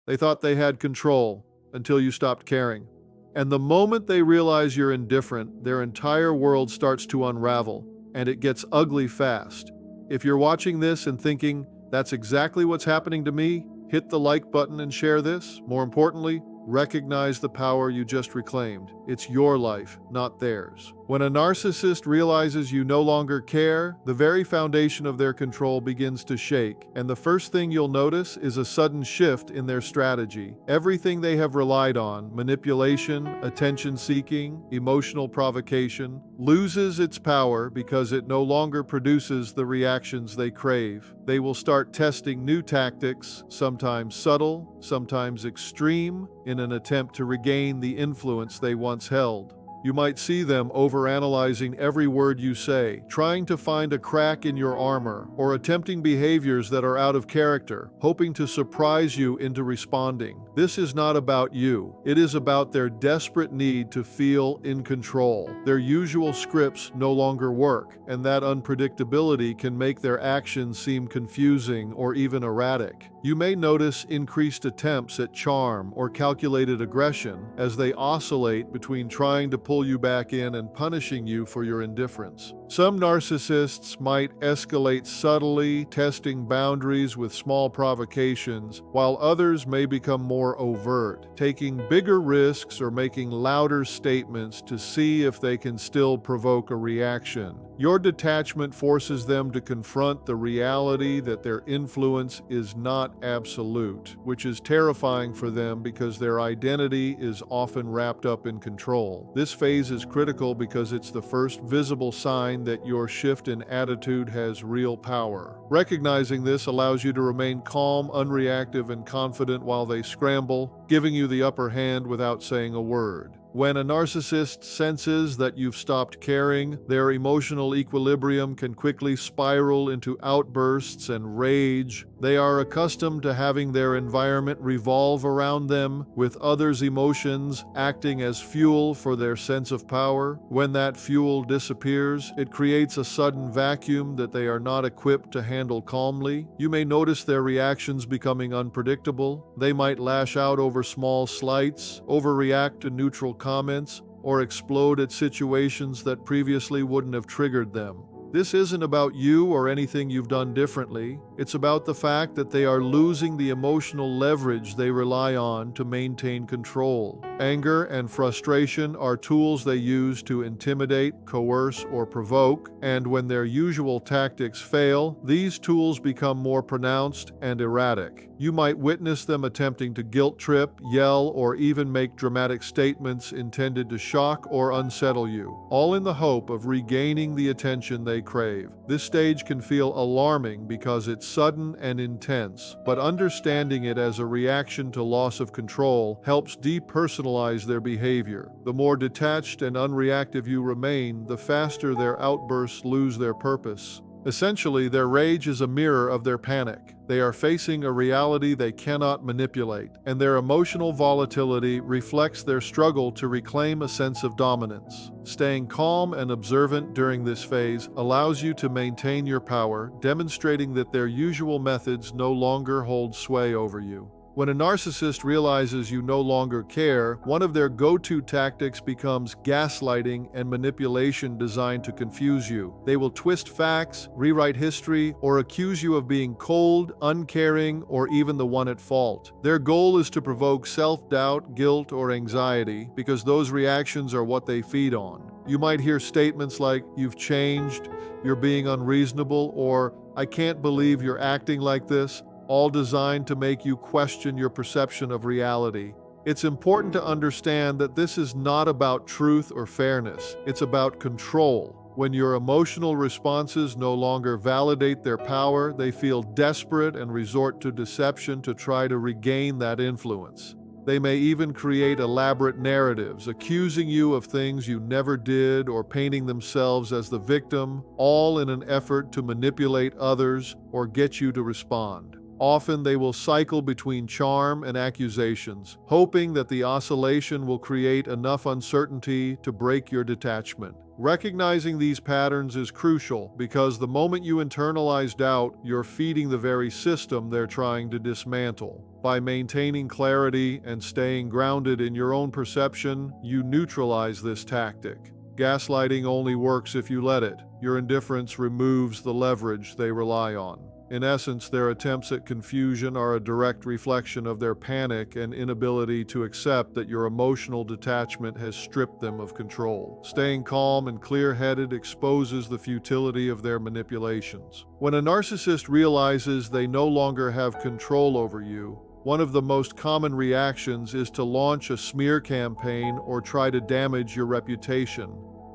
They thought they had control until you stopped caring. And the moment they realize you're indifferent, their entire world starts to unravel, and it gets ugly fast. If you're watching this and thinking, that's exactly what's happening to me, hit the like button and share this. More importantly, recognize the power you just reclaimed. It's your life, not theirs. When a narcissist realizes you no longer care, the very foundation of their control begins to shake, and the first thing you'll notice is a sudden shift in their strategy. Everything they have relied on, manipulation, attention-seeking, emotional provocation, loses its power because it no longer produces the reactions they crave. They will start testing new tactics, sometimes subtle, sometimes extreme, in an attempt to regain the influence they once held. You might see them overanalyzing every word you say, trying to find a crack in your armor, or attempting behaviors that are out of character, hoping to surprise you into responding. This is not about you. It is about their desperate need to feel in control. Their usual scripts no longer work, and that unpredictability can make their actions seem confusing or even erratic. You may notice increased attempts at charm or calculated aggression as they oscillate between trying to pull you back in and punishing you for your indifference. Some narcissists might escalate subtly, testing boundaries with small provocations, while others may become more overt, taking bigger risks or making louder statements to see if they can still provoke a reaction. Your detachment forces them to confront the reality that their influence is not absolute, which is terrifying for them because their identity is often wrapped up in control. This phase is critical because it's the first visible sign that your shift in attitude has real power. Recognizing this allows you to remain calm, unreactive, and confident while they scramble, giving you the upper hand without saying a word. When a narcissist senses that you've stopped caring, their emotional equilibrium can quickly spiral into outbursts and rage. They are accustomed to having their environment revolve around them, with others' emotions acting as fuel for their sense of power. When that fuel disappears, it creates a sudden vacuum that they are not equipped to handle calmly. You may notice their reactions becoming unpredictable. They might lash out over small slights, overreact to neutral comments, or explode at situations that previously wouldn't have triggered them. This isn't about you or anything you've done differently. It's about the fact that they are losing the emotional leverage they rely on to maintain control. Anger and frustration are tools they use to intimidate, coerce, or provoke, and when their usual tactics fail, these tools become more pronounced and erratic. You might witness them attempting to guilt trip, yell, or even make dramatic statements intended to shock or unsettle you, all in the hope of regaining the attention they crave. This stage can feel alarming because it's sudden and intense, but understanding it as a reaction to loss of control helps depersonalize their behavior. The more detached and unreactive you remain, the faster their outbursts lose their purpose. Essentially, their rage is a mirror of their panic. They are facing a reality they cannot manipulate, and their emotional volatility reflects their struggle to reclaim a sense of dominance. Staying calm and observant during this phase allows you to maintain your power, demonstrating that their usual methods no longer hold sway over you. When a narcissist realizes you no longer care, one of their go-to tactics becomes gaslighting and manipulation designed to confuse you. They will twist facts, rewrite history, or accuse you of being cold, uncaring, or even the one at fault. Their goal is to provoke self-doubt, guilt, or anxiety, because those reactions are what they feed on. You might hear statements like, "You've changed," "You're being unreasonable," or "I can't believe you're acting like this," all designed to make you question your perception of reality. It's important to understand that this is not about truth or fairness. It's about control. When your emotional responses no longer validate their power, they feel desperate and resort to deception to try to regain that influence. They may even create elaborate narratives, accusing you of things you never did or painting themselves as the victim, all in an effort to manipulate others or get you to respond. Often they will cycle between charm and accusations, hoping that the oscillation will create enough uncertainty to break your detachment. Recognizing these patterns is crucial because the moment you internalize doubt, you're feeding the very system they're trying to dismantle. By maintaining clarity and staying grounded in your own perception, you neutralize this tactic. Gaslighting only works if you let it. Your indifference removes the leverage they rely on. In essence, their attempts at confusion are a direct reflection of their panic and inability to accept that your emotional detachment has stripped them of control. Staying calm and clear-headed exposes the futility of their manipulations. When a narcissist realizes they no longer have control over you, one of the most common reactions is to launch a smear campaign or try to damage your reputation.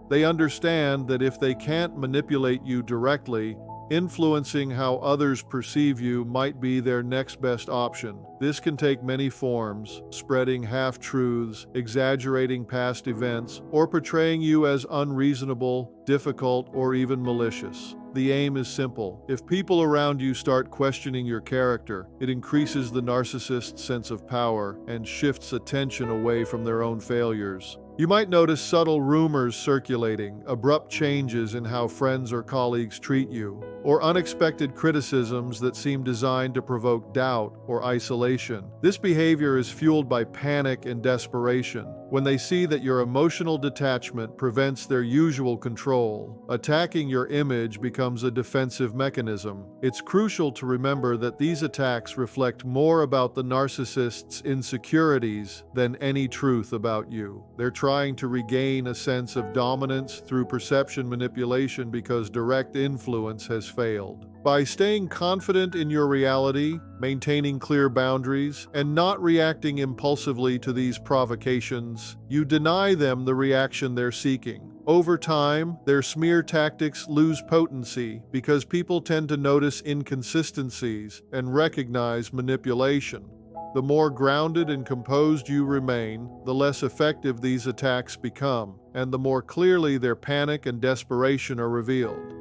They understand that if they can't manipulate you directly, influencing how others perceive you might be their next best option. This can take many forms, spreading half-truths, exaggerating past events, or portraying you as unreasonable, difficult, or even malicious. The aim is simple. If people around you start questioning your character, it increases the narcissist's sense of power and shifts attention away from their own failures. You might notice subtle rumors circulating, abrupt changes in how friends or colleagues treat you, or unexpected criticisms that seem designed to provoke doubt or isolation. This behavior is fueled by panic and desperation. When they see that your emotional detachment prevents their usual control, attacking your image becomes a defensive mechanism. It's crucial to remember that these attacks reflect more about the narcissist's insecurities than any truth about you. They're trying to regain a sense of dominance through perception manipulation because direct influence has failed. By staying confident in your reality, maintaining clear boundaries, and not reacting impulsively to these provocations, you deny them the reaction they're seeking. Over time, their smear tactics lose potency because people tend to notice inconsistencies and recognize manipulation. The more grounded and composed you remain, the less effective these attacks become, and the more clearly their panic and desperation are revealed.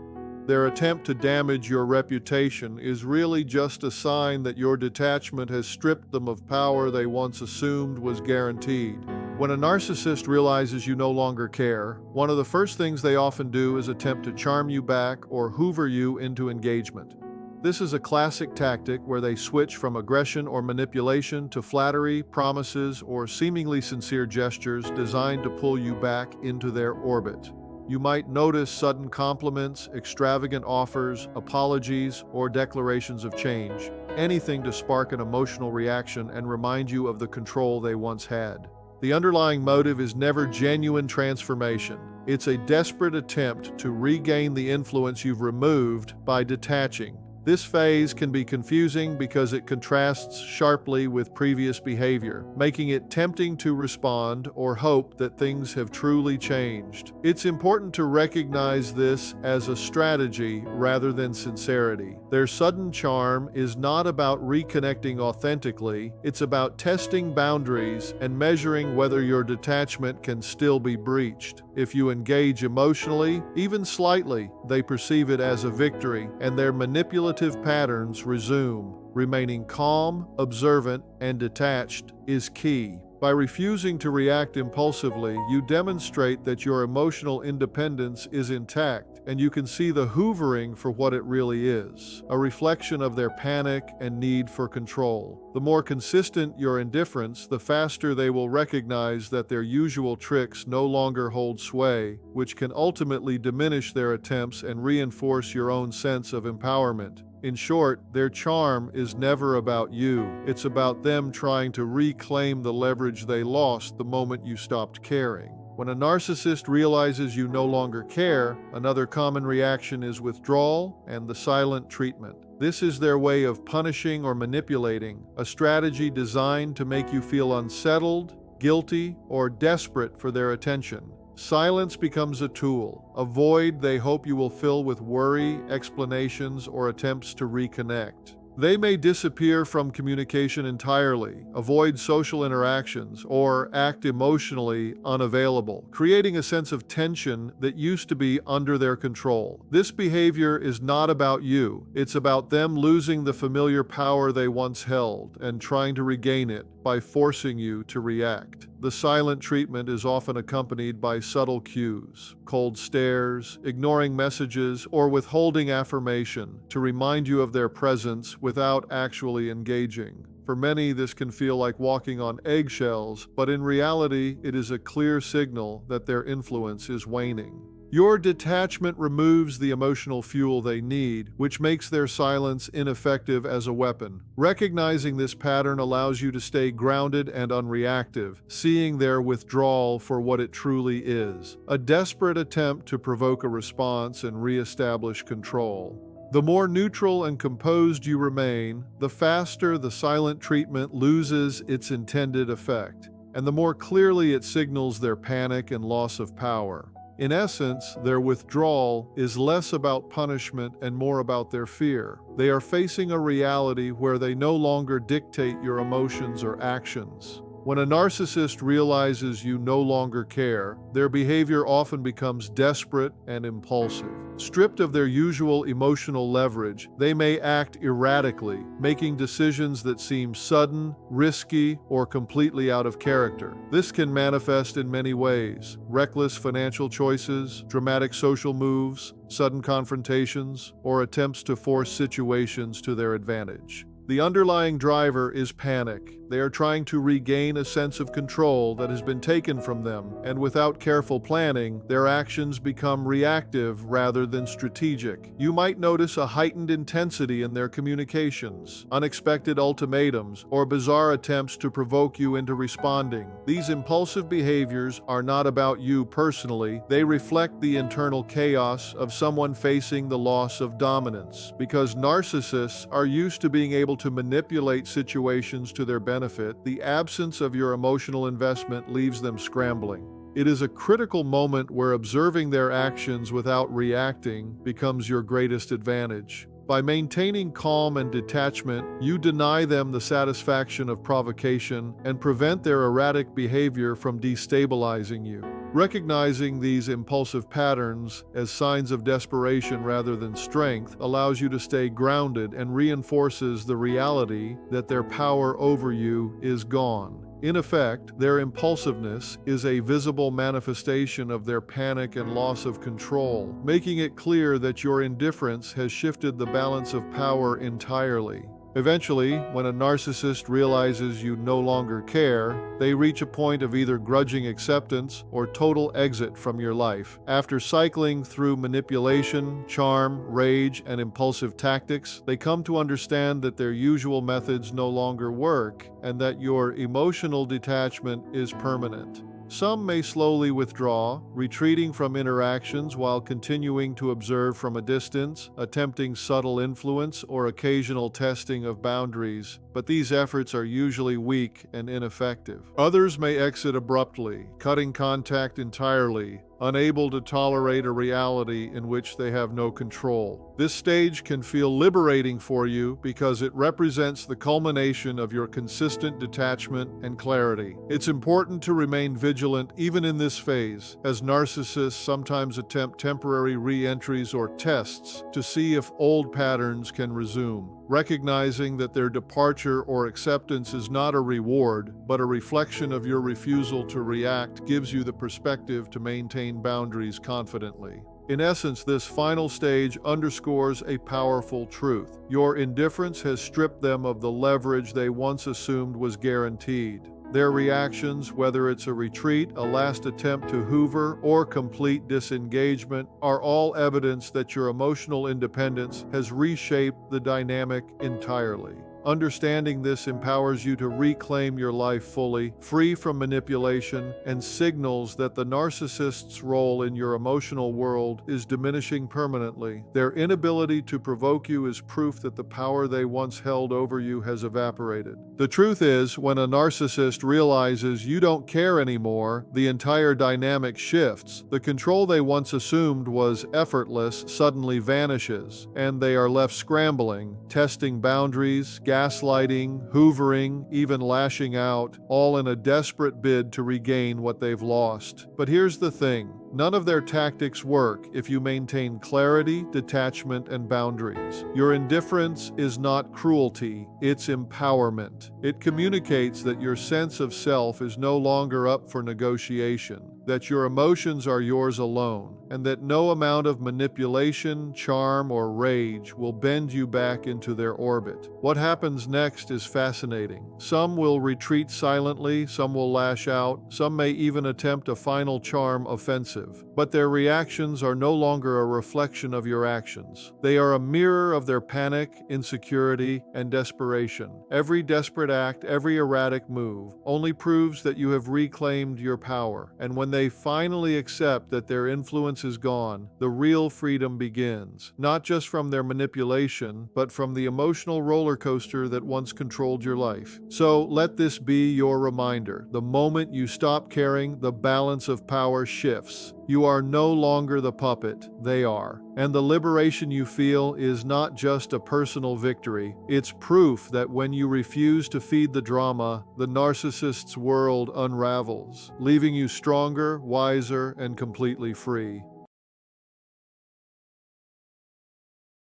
Their attempt to damage your reputation is really just a sign that your detachment has stripped them of power they once assumed was guaranteed. When a narcissist realizes you no longer care, one of the first things they often do is attempt to charm you back or hoover you into engagement. This is a classic tactic where they switch from aggression or manipulation to flattery, promises, or seemingly sincere gestures designed to pull you back into their orbit. You might notice sudden compliments, extravagant offers, apologies, or declarations of change, anything to spark an emotional reaction and remind you of the control they once had. The underlying motive is never genuine transformation. It's a desperate attempt to regain the influence you've removed by detaching. This phase can be confusing because it contrasts sharply with previous behavior, making it tempting to respond or hope that things have truly changed. It's important to recognize this as a strategy rather than sincerity. Their sudden charm is not about reconnecting authentically, it's about testing boundaries and measuring whether your detachment can still be breached. If you engage emotionally, even slightly, they perceive it as a victory, and their manipulative patterns resume. Remaining calm, observant, and detached is key. By refusing to react impulsively, you demonstrate that your emotional independence is intact, and you can see the hoovering for what it really is, a reflection of their panic and need for control. The more consistent your indifference, the faster they will recognize that their usual tricks no longer hold sway, which can ultimately diminish their attempts and reinforce your own sense of empowerment. In short, their charm is never about you. It's about them trying to reclaim the leverage they lost the moment you stopped caring. When a narcissist realizes you no longer care, another common reaction is withdrawal and the silent treatment. This is their way of punishing or manipulating, a strategy designed to make you feel unsettled, guilty, or desperate for their attention. Silence becomes a tool, a void they hope you will fill with worry, explanations, or attempts to reconnect. They may disappear from communication entirely, avoid social interactions, or act emotionally unavailable, creating a sense of tension that used to be under their control. This behavior is not about you. It's about them losing the familiar power they once held and trying to regain it by forcing you to react. The silent treatment is often accompanied by subtle cues, cold stares, ignoring messages, or withholding affirmation to remind you of their presence without actually engaging. For many, this can feel like walking on eggshells, but in reality, it is a clear signal that their influence is waning. Your detachment removes the emotional fuel they need, which makes their silence ineffective as a weapon. Recognizing this pattern allows you to stay grounded and unreactive, seeing their withdrawal for what it truly is, a desperate attempt to provoke a response and reestablish control. The more neutral and composed you remain, the faster the silent treatment loses its intended effect, and the more clearly it signals their panic and loss of power. In essence, their withdrawal is less about punishment and more about their fear. They are facing a reality where they no longer dictate your emotions or actions. When a narcissist realizes you no longer care, their behavior often becomes desperate and impulsive. Stripped of their usual emotional leverage, they may act erratically, making decisions that seem sudden, risky, or completely out of character. This can manifest in many ways: reckless financial choices, dramatic social moves, sudden confrontations, or attempts to force situations to their advantage. The underlying driver is panic. They are trying to regain a sense of control that has been taken from them, and without careful planning, their actions become reactive rather than strategic. You might notice a heightened intensity in their communications, unexpected ultimatums, or bizarre attempts to provoke you into responding. These impulsive behaviors are not about you personally. They reflect the internal chaos of someone facing the loss of dominance. Because narcissists are used to being able to manipulate situations to their benefit, the absence of your emotional investment leaves them scrambling. It is a critical moment where observing their actions without reacting becomes your greatest advantage. By maintaining calm and detachment, you deny them the satisfaction of provocation and prevent their erratic behavior from destabilizing you. Recognizing these impulsive patterns as signs of desperation rather than strength allows you to stay grounded and reinforces the reality that their power over you is gone. In effect, their impulsiveness is a visible manifestation of their panic and loss of control, making it clear that your indifference has shifted the balance of power entirely. Eventually, when a narcissist realizes you no longer care, they reach a point of either grudging acceptance or total exit from your life. After cycling through manipulation, charm, rage, and impulsive tactics, they come to understand that their usual methods no longer work and that your emotional detachment is permanent. Some may slowly withdraw, retreating from interactions while continuing to observe from a distance, attempting subtle influence or occasional testing of boundaries, but these efforts are usually weak and ineffective. Others may exit abruptly, cutting contact entirely, unable to tolerate a reality in which they have no control. This stage can feel liberating for you because it represents the culmination of your consistent detachment and clarity. It's important to remain vigilant even in this phase, as narcissists sometimes attempt temporary re-entries or tests to see if old patterns can resume. Recognizing that their departure or acceptance is not a reward, but a reflection of your refusal to react, gives you the perspective to maintain boundaries confidently. In essence, this final stage underscores a powerful truth. Your indifference has stripped them of the leverage they once assumed was guaranteed. Their reactions, whether it's a retreat, a last attempt to hoover, or complete disengagement, are all evidence that your emotional independence has reshaped the dynamic entirely. Understanding this empowers you to reclaim your life fully, free from manipulation, and signals that the narcissist's role in your emotional world is diminishing permanently. Their inability to provoke you is proof that the power they once held over you has evaporated. The truth is, when a narcissist realizes you don't care anymore, the entire dynamic shifts. The control they once assumed was effortless suddenly vanishes, and they are left scrambling, testing boundaries, gaslighting, hoovering, even lashing out, all in a desperate bid to regain what they've lost. But here's the thing. None of their tactics work if you maintain clarity, detachment, and boundaries. Your indifference is not cruelty, it's empowerment. It communicates that your sense of self is no longer up for negotiation, that your emotions are yours alone, and that no amount of manipulation, charm, or rage will bend you back into their orbit. What happens next is fascinating. Some will retreat silently, some will lash out, some may even attempt a final charm offensive. But their reactions are no longer a reflection of your actions. They are a mirror of their panic, insecurity, and desperation. Every desperate act, every erratic move, only proves that you have reclaimed your power. And when they finally accept that their influence is gone, the real freedom begins. Not just from their manipulation, but from the emotional roller coaster that once controlled your life. So let this be your reminder. The moment you stop caring, the balance of power shifts. You are no longer the puppet, they are. And the liberation you feel is not just a personal victory, it's proof that when you refuse to feed the drama, the narcissist's world unravels, leaving you stronger, wiser, and completely free.